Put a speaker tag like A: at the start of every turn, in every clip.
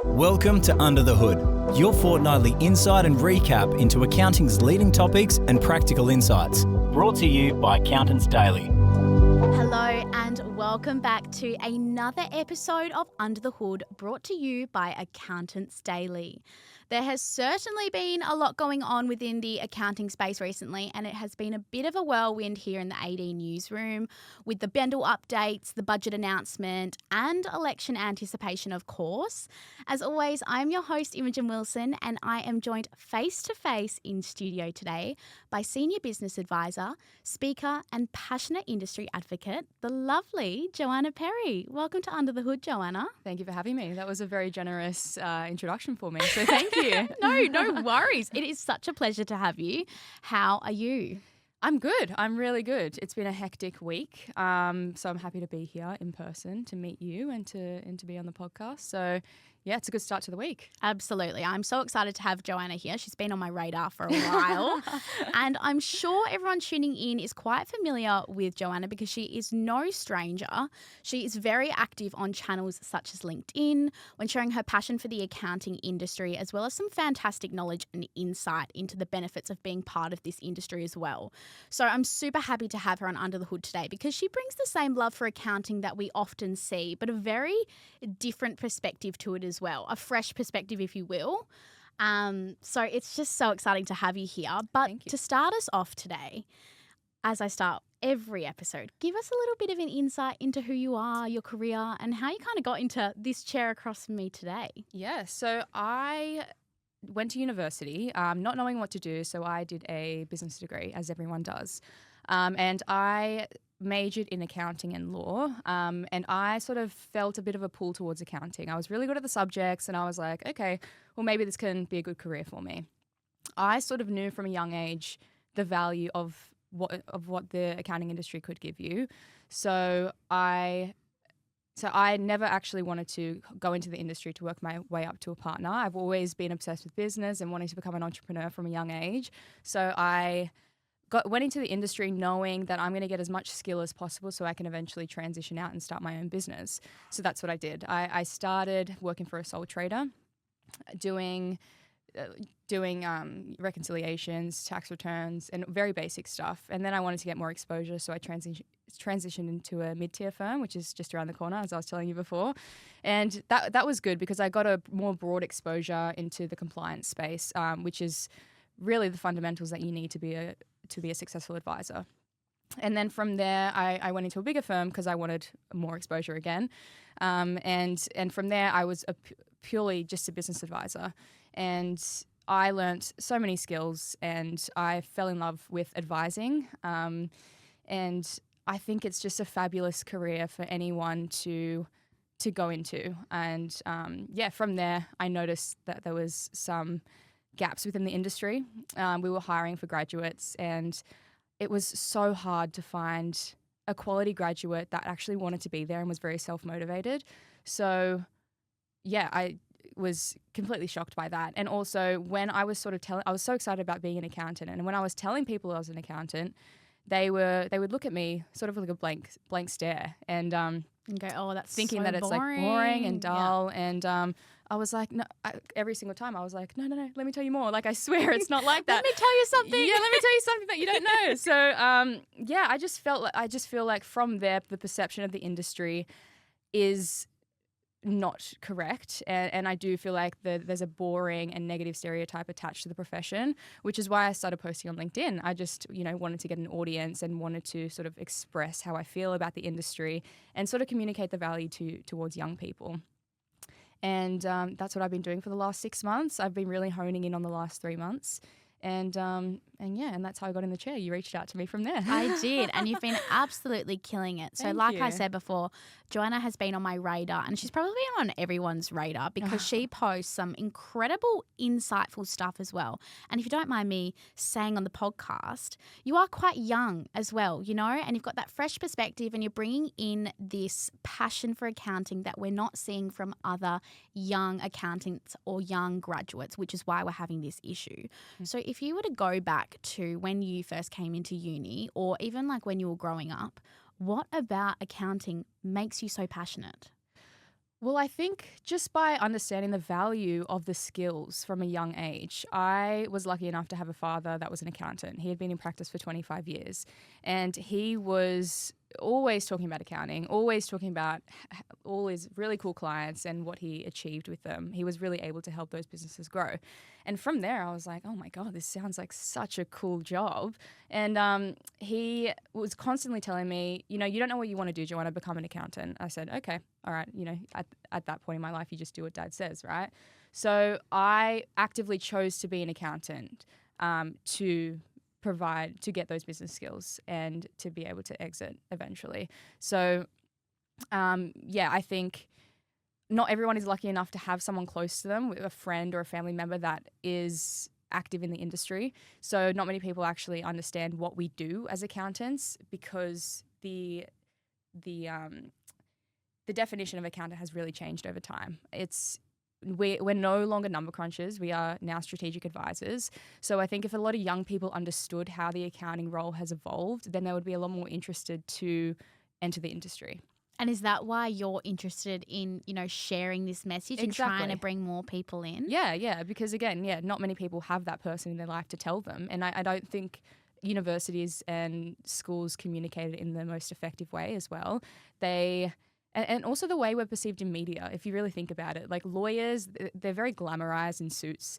A: Welcome to Under the Hood, your fortnightly insight and recap into accounting's leading topics and practical insights. Brought to you by Accountants Daily.
B: Hello and welcome back to another episode of Under the Hood, brought to you by Accountants Daily. There has certainly been a lot going on within the accounting space recently, and it has been a bit of a whirlwind here in the AD newsroom with the Bendel updates, the budget announcement, and election anticipation, of course. As always, I'm your host, Imogen Wilson, and I am joined face-to-face in studio today by Senior Business Advisor, Speaker, and passionate industry advocate, the lovely Joanna Perry. Welcome to Under the Hood, Joanna.
C: Thank you for having me. That was a very generous introduction for me, so thank you.
B: No worries. It is such a pleasure to have you. How are you?
C: I'm good. I'm really good. It's been a hectic week, so I'm happy to be here in person to meet you and to be on the podcast. So, yeah, it's a good start to the week.
B: Absolutely. I'm so excited to have Joanna here. She's been on my radar for a while. And I'm sure everyone tuning in is quite familiar with Joanna because she is no stranger. She is very active on channels such as LinkedIn when sharing her passion for the accounting industry, as well as some fantastic knowledge and insight into the benefits of being part of this industry as well. So I'm super happy to have her on Under the Hood today because she brings the same love for accounting that we often see, but a very different perspective to it as well, a fresh perspective, if you will. So it's just so exciting to have you here. But to start us off today, as I start every episode, give us a little bit of an insight into who you are, your career, and how you kind of got into this chair across from me today.
C: Yeah, so I went to university not knowing what to do, so I did a business degree, as everyone does. And I majored in accounting and law, and I sort of felt a bit of a pull towards accounting. I was really good at the subjects, and I was like, okay, well, maybe this can be a good career for me. I sort of knew from a young age the value of what the accounting industry could give you. So I never actually wanted to go into the industry to work my way up to a partner. I've always been obsessed with business and wanting to become an entrepreneur from a young age. So I went into the industry knowing that I'm going to get as much skill as possible so I can eventually transition out and start my own business. So that's what I did. I started working for a sole trader, doing reconciliations, tax returns, and very basic stuff. And then I wanted to get more exposure, so I transitioned into a mid-tier firm, which is just around the corner, as I was telling you before. And that was good because I got a more broad exposure into the compliance space, which is really the fundamentals that you need to be a successful advisor. And then from there, I went into a bigger firm because I wanted more exposure again. And from there, I was purely just a business advisor. And I learnt so many skills and I fell in love with advising. And I think it's just a fabulous career for anyone to go into. And from there, I noticed that there was some gaps within the industry. We were hiring for graduates and it was so hard to find a quality graduate that actually wanted to be there and was very self-motivated. So yeah, I was completely shocked by that. And also when I was I was so excited about being an accountant, and when I was telling people I was an accountant, they would look at me sort of like a blank stare and
B: go, oh, that's
C: thinking
B: so
C: that it's
B: boring.
C: like boring and dull. Yeah. And I was like, no, every single time I was like, no, let me tell you more. Like, I swear it's not like that.
B: Let me tell you something.
C: Yeah, let me tell you something that you don't know. So I just feel like from there, the perception of the industry is not correct, and I do feel like there's a boring and negative stereotype attached to the profession, which is why I started posting on LinkedIn. I just wanted to get an audience and wanted to sort of express how I feel about the industry and sort of communicate the value towards young people. And that's what I've been doing for the last 6 months. I've been really honing in on the last 3 months. And that's how I got in the chair. You reached out to me from there.
B: I did, and you've been absolutely killing it. So
C: Thank you.
B: I said before, Joanna has been on my radar, and she's probably been on everyone's radar because she posts some incredible, insightful stuff as well. And if you don't mind me saying on the podcast, you are quite young as well, and you've got that fresh perspective and you're bringing in this passion for accounting that we're not seeing from other young accountants or young graduates, which is why we're having this issue. So if you were to go back to when you first came into uni or even like when you were growing up, what about accounting makes you so passionate?
C: Well, I think just by understanding the value of the skills from a young age, I was lucky enough to have a father that was an accountant. He had been in practice for 25 years, and he was always talking about accounting, always talking about all his really cool clients and what he achieved with them. He was really able to help those businesses grow. And from there, I was like, oh my God, this sounds like such a cool job. And he was constantly telling me, you don't know what you want to do. Do you want to become an accountant? I said, okay, all right. At that point in my life, you just do what Dad says, right? So I actively chose to be an accountant to get those business skills and to be able to exit eventually. So, I think not everyone is lucky enough to have someone close to them, a friend or a family member that is active in the industry. So not many people actually understand what we do as accountants, because the definition of accountant has really changed over time. We're no longer number crunchers. We are now strategic advisors. So I think if a lot of young people understood how the accounting role has evolved, then they would be a lot more interested to enter the industry.
B: And is that why you're interested in, sharing this message and trying to bring more people in?
C: Yeah, because again, not many people have that person in their life to tell them. And I don't think universities and schools communicate it in the most effective way as well. And also the way we're perceived in media, if you really think about it. Like lawyers, they're very glamorized in suits,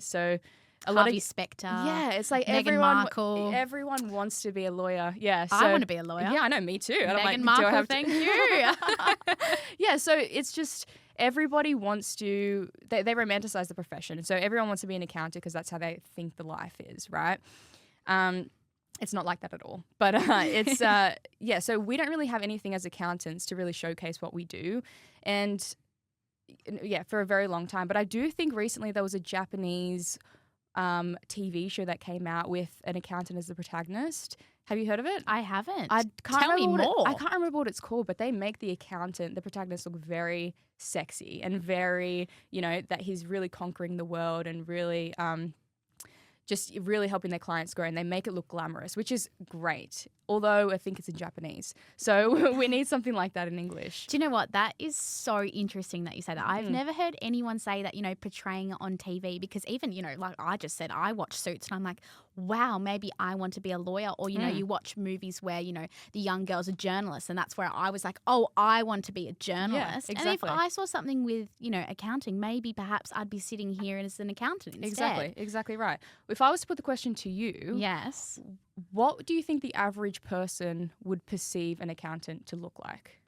C: so a lot of
B: Spectre.
C: Yeah, it's like
B: Meghan Markle.
C: Everyone wants to be a lawyer. Yeah, so,
B: I want to be a lawyer.
C: Yeah, I know, me too. And
B: Meghan Markle, thank you.
C: Yeah, so it's just everybody wants to, they romanticize the profession. So everyone wants to be an accountant because that's how they think the life is, right? It's not like that at all. But it's, so we don't really have anything as accountants to really showcase what we do. And for a very long time. But I do think recently there was a Japanese TV show that came out with an accountant as the protagonist. Have you heard of it?
B: I haven't.
C: Tell
B: me more.
C: I can't remember what it's called, but they make the protagonist, look very sexy and very, that he's really conquering the world and really just really helping their clients grow, and they make it look glamorous, which is great. Although I think it's in Japanese. So we need something like that in English.
B: Do you know what? That is so interesting that you say that. I've never heard anyone say that, portraying it on TV, because even, like I just said, I watch Suits and I'm like, wow, maybe I want to be a lawyer. Or, you watch movies where, the young girl's a journalist, and that's where I was like, oh, I want to be a journalist.
C: Yeah, exactly.
B: And if I saw something with, accounting, maybe perhaps I'd be sitting here as an accountant instead.
C: Exactly right. If I was to put the question to you,
B: yes,
C: what do you think the average person would perceive an accountant to look like?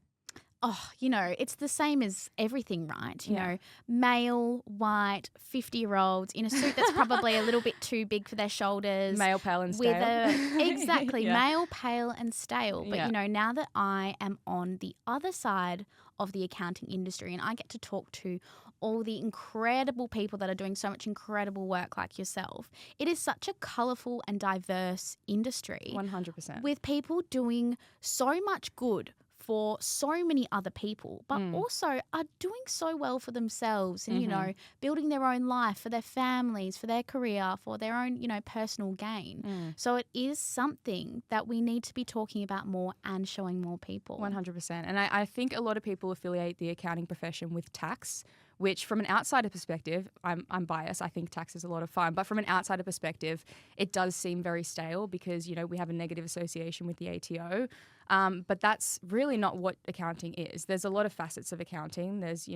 B: Oh, it's the same as everything, right? You know, male, white, 50-year-olds in a suit that's probably a little bit too big for their shoulders.
C: Male, pale and stale.
B: Exactly, male, pale and stale. But, now that I am on the other side of the accounting industry and I get to talk to all the incredible people that are doing so much incredible work like yourself, it is such a colourful and diverse industry.
C: 100%.
B: With people doing so much good for so many other people, but also are doing so well for themselves and, building their own life, for their families, for their career, for their own, personal gain. So it is something that we need to be talking about more and showing more people.
C: 100%. And I think a lot of people affiliate the accounting profession with tax, which from an outsider perspective, I'm biased. I think tax is a lot of fun. But from an outsider perspective, it does seem very stale because, we have a negative association with the ATO. But that's really not what accounting is. There's a lot of facets of accounting. There's,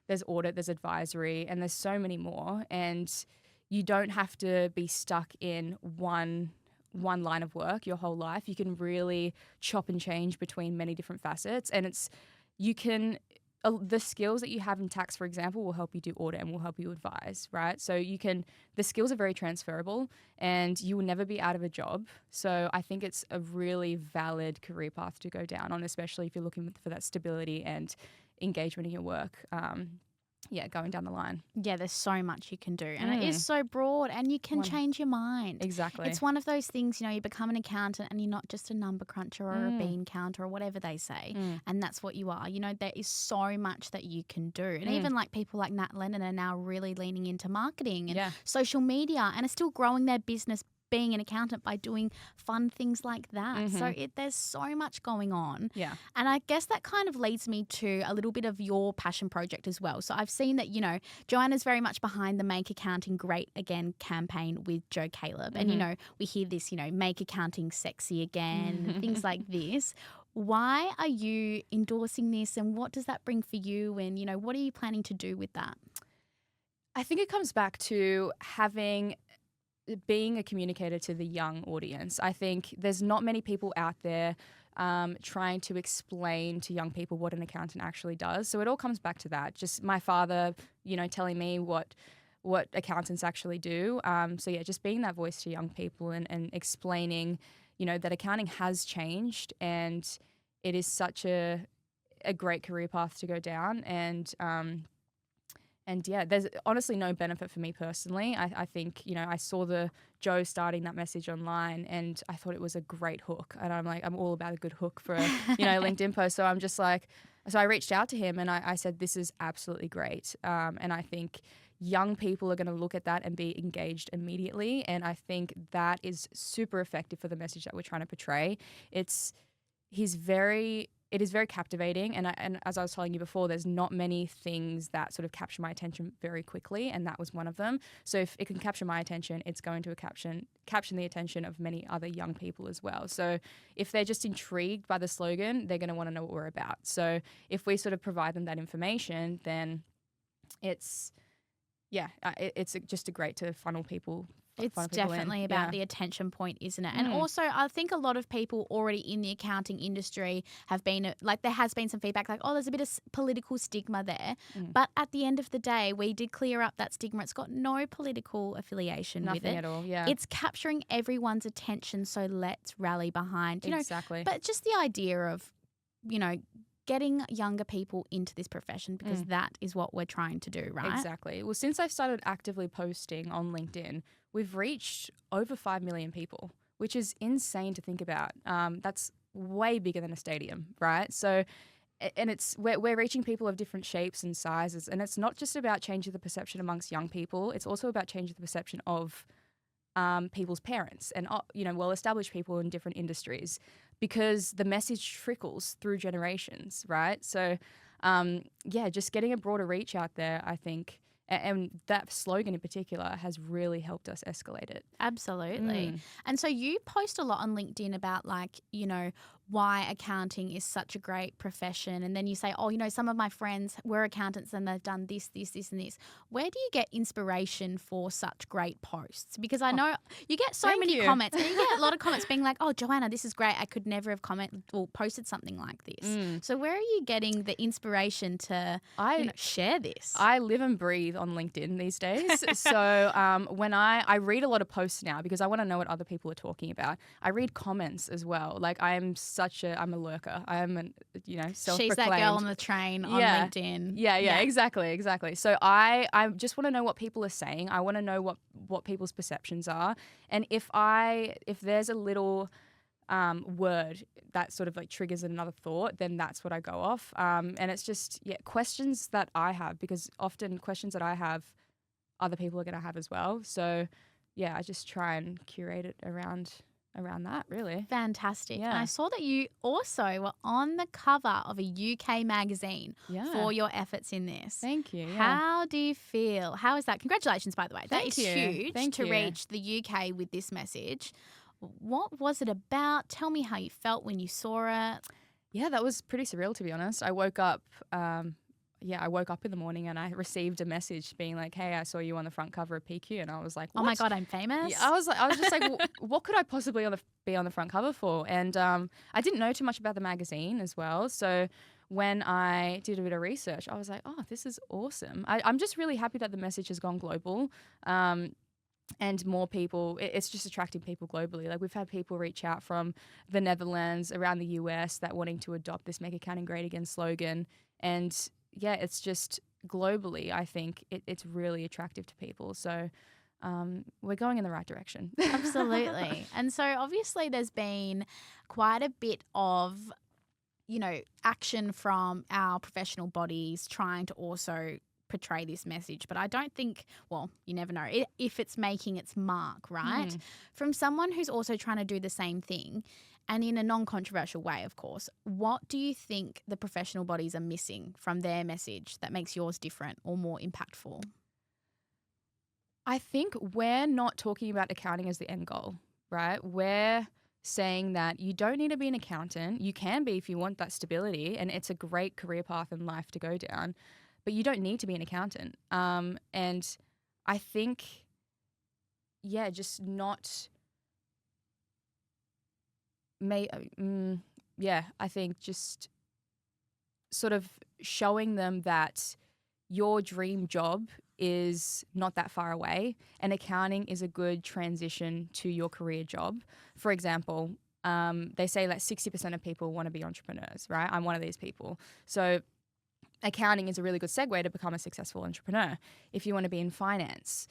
C: there's audit, there's advisory, and there's so many more. And you don't have to be stuck in one line of work your whole life. You can really chop and change between many different facets. And the skills that you have in tax, for example, will help you do audit and will help you advise, right? So the skills are very transferable and you will never be out of a job. So I think it's a really valid career path to go down on, especially if you're looking for that stability and engagement in your work. Going down the line.
B: Yeah, there's so much you can do. And it is so broad and you can change your mind.
C: Exactly.
B: It's one of those things, you become an accountant and you're not just a number cruncher or a bean counter or whatever they say. And that's what you are. There is so much that you can do. And even like people like Nat Lennon are now really leaning into marketing and social media and are still growing their business being an accountant by doing fun things like that. So there's so much going on.
C: Yeah.
B: And I guess that kind of leads me to a little bit of your passion project as well. So I've seen that, you know, Joanna's very much behind the Make Accounting Great Again campaign with Joe Caleb. And, you know, we hear this, you know, make accounting sexy again and things like this. Why are you endorsing this and what does that bring for you? And, you know, what are you planning to do with that?
C: I think it comes back to being a communicator to the young audience. I think there's not many people out there trying to explain to young people what an accountant actually does. So it all comes back to that. Just my father, you know, telling me what accountants actually do. So yeah, just being that voice to young people and explaining, you know, that accounting has changed and it is such a great career path to go down. And yeah, there's honestly no benefit for me personally. I think, you know, I saw the Joe starting that message online and I thought it was a great hook. And I'm all about a good hook for a, you know, LinkedIn post. So I'm just like, so I reached out to him and I said, this is absolutely great. And I think young people are going to look at that and be engaged immediately. And I think that is super effective for the message that we're trying to portray. It is very captivating. And as I was telling you before, there's not many things that sort of capture my attention very quickly. And that was one of them. So if it can capture my attention, it's going to capture the attention of many other young people as well. So if they're just intrigued by the slogan, they're going to want to know what we're about. So if we sort of provide them that information, then it's just a great to funnel people.
B: It's definitely about the attention point, isn't it? And also, I think a lot of people already in the accounting industry have been, like, there has been some feedback like, oh, there's a bit of political stigma there. But at the end of the day, we did clear up that stigma. It's got no political affiliation with it.
C: Nothing at all, yeah.
B: It's capturing everyone's attention, so let's rally behind. You
C: exactly.
B: But just the idea of, you know, getting younger people into this profession because that is what we're trying to do, right?
C: Exactly. Well, since I've started actively posting on LinkedIn, we've reached over 5 million people, which is insane to think about. That's way bigger than a stadium, right? So, and we're reaching people of different shapes and sizes, and it's not just about changing the perception amongst young people. It's also about changing the perception of people's parents and, you know, well-established people in different industries, because the message trickles through generations, right? So, just getting a broader reach out there, I think, and that slogan in particular has really helped us escalate it.
B: Absolutely. And so you post a lot on LinkedIn about, like, you know, why accounting is such a great profession. And then you say, oh, you know, some of my friends were accountants and they've done this, this, this, and this. Where do you get inspiration for such great posts? Because I know you get so many comments, and you get a lot of comments being like, oh, Joanna, this is great. I could never have commented or posted something like this. So where are you getting the inspiration to share this?
C: I live and breathe on LinkedIn these days. So when I read a lot of posts now because I want to know what other people are talking about. I read comments as well. Like I'm a lurker. I am self-proclaimed.
B: She's that girl on the train on LinkedIn.
C: Yeah, exactly. So I just want to know what people are saying. I want to know what people's perceptions are. And if there's a little word that sort of like triggers another thought, then that's what I go off. And it's just questions that I have, because often questions that I have, other people are going to have as well. So I just try and curate it around that, really.
B: Fantastic.
C: Yeah.
B: And I saw that you also were on the cover of a UK magazine for your efforts in this.
C: Thank you. Yeah.
B: How do you feel? How is that? Congratulations, by the way. That is
C: Thank
B: huge to
C: you.
B: reach the UK with this message. What was it about? Tell me how you felt when you saw it.
C: Yeah, that was pretty surreal, to be honest. I woke up in the morning and I received a message being like, hey, I saw you on the front cover of PQ. And I was like, what?
B: Oh my God, I'm famous?
C: Yeah, I was just like, what could I possibly be on the front cover for? And I didn't know too much about the magazine as well. So when I did a bit of research, I was like, oh, this is awesome. I'm just really happy that the message has gone global. And more people, it's just attracting people globally. Like we've had people reach out from the Netherlands, around the US, that wanting to adopt this Make Accounting Great Again slogan. And it's just globally, I think it's really attractive to people. So we're going in the right direction.
B: Absolutely. And so obviously there's been quite a bit of, action from our professional bodies trying to also portray this message, but I don't think, well, you never know if it's making its mark, right? From someone who's also trying to do the same thing and in a non-controversial way, of course, what do you think the professional bodies are missing from their message that makes yours different or more impactful?
C: I think we're not talking about accounting as the end goal, right? We're saying that you don't need to be an accountant. You can be if you want that stability, and it's a great career path in life to go down, but you don't need to be an accountant. And I think, just not... I think just sort of showing them that your dream job is not that far away, and accounting is a good transition to your career job. For example, they say that 60% of people want to be entrepreneurs, right? I'm one of these people. So accounting is a really good segue to become a successful entrepreneur. If you want to be in finance,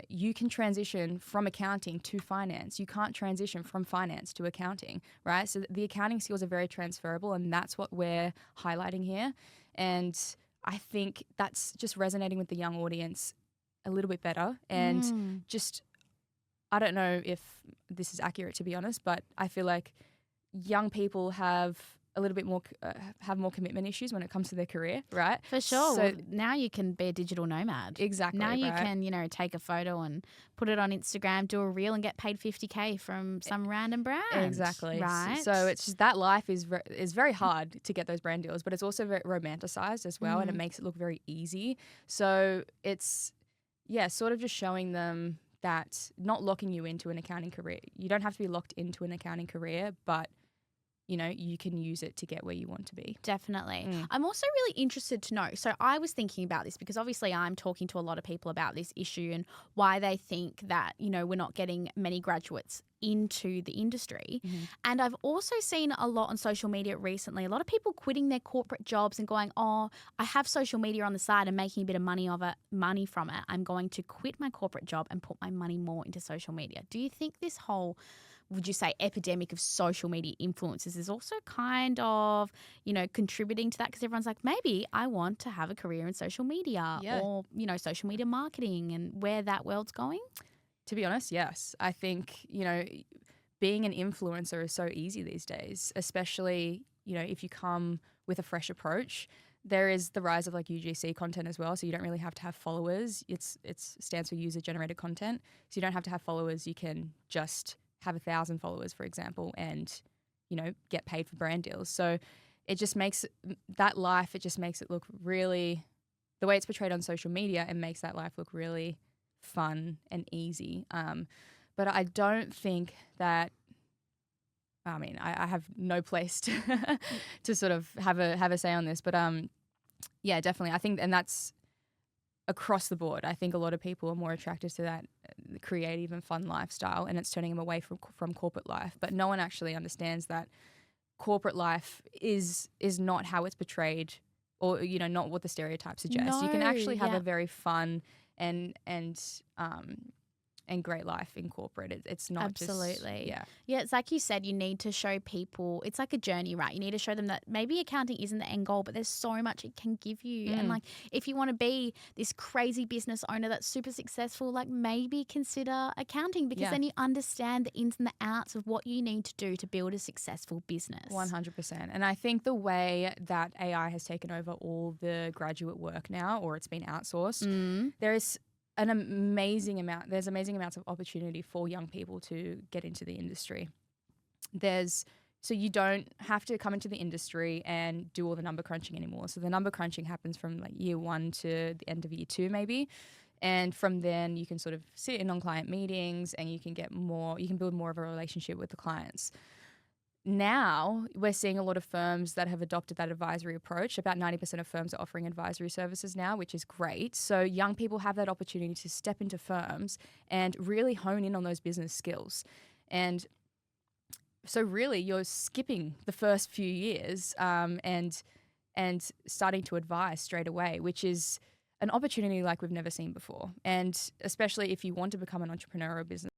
C: you can transition from accounting to finance. You can't transition from finance to accounting, right? So the accounting skills are very transferable, and that's what we're highlighting here. And I think that's just resonating with the young audience a little bit better. And just, I don't know if this is accurate, to be honest, but I feel like young people have a little bit more, have more commitment issues when it comes to their career, right?
B: For sure.
C: So
B: Well, now you can be a digital nomad.
C: exactly.
B: Now you
C: right?
B: can, take a photo and put it on Instagram, do a reel and get paid $50K from some random brand.
C: Exactly.
B: Right.
C: So it's just that life is very hard to get those brand deals, but it's also very romanticized as well, and it makes it look very easy. So it's, sort of just showing them that, not locking you into an accounting career. You don't have to be locked into an accounting career, but you can use it to get where you want to be.
B: Definitely. I'm also really interested to know. So I was thinking about this because obviously I'm talking to a lot of people about this issue and why they think that, we're not getting many graduates into the industry. And I've also seen a lot on social media recently, a lot of people quitting their corporate jobs and going, oh, I have social media on the side and making a bit of money from it. I'm going to quit my corporate job and put my money more into social media. Do you think this whole, would you say, epidemic of social media influencers is also kind of, contributing to that? Because everyone's like, maybe I want to have a career in social media or, social media marketing, and where that world's going?
C: To be honest, yes. I think, being an influencer is so easy these days, especially, if you come with a fresh approach. There is the rise of like UGC content as well, so you don't really have to have followers. It stands for user generated content. So you don't have to have followers. You can just have 1,000 followers, for example, and, get paid for brand deals. So it just makes that life, it just makes it look really, the way it's portrayed on social media, it makes that life look really fun and easy. But I don't think that, I have no place to sort of have a say on this, but definitely. I think, and that's across the board. I think a lot of people are more attracted to that creative and fun lifestyle, and it's turning them away from corporate life. But no one actually understands that corporate life is not how it's portrayed, or not what the stereotypes suggest. You can actually have a very fun and great life in corporate. It's not
B: absolutely.
C: just...
B: Yeah, it's like you said, you need to show people, it's like a journey, right? You need to show them that maybe accounting isn't the end goal, but there's so much it can give you. And like, if you want to be this crazy business owner that's super successful, like maybe consider accounting, because then you understand the ins and the outs of what you need to do to build a successful business.
C: 100%. And I think the way that AI has taken over all the graduate work now, or it's been outsourced, there's amazing amounts of opportunity for young people to get into the industry. So you don't have to come into the industry and do all the number crunching anymore. So the number crunching happens from like year 1 to the end of year 2 maybe. And from then you can sort of sit in on client meetings, and you can build more of a relationship with the clients. Now we're seeing a lot of firms that have adopted that advisory approach. About 90% of firms are offering advisory services now, which is great. So young people have that opportunity to step into firms and really hone in on those business skills. And so really you're skipping the first few years and starting to advise straight away, which is an opportunity like we've never seen before. And especially if you want to become an entrepreneur or a business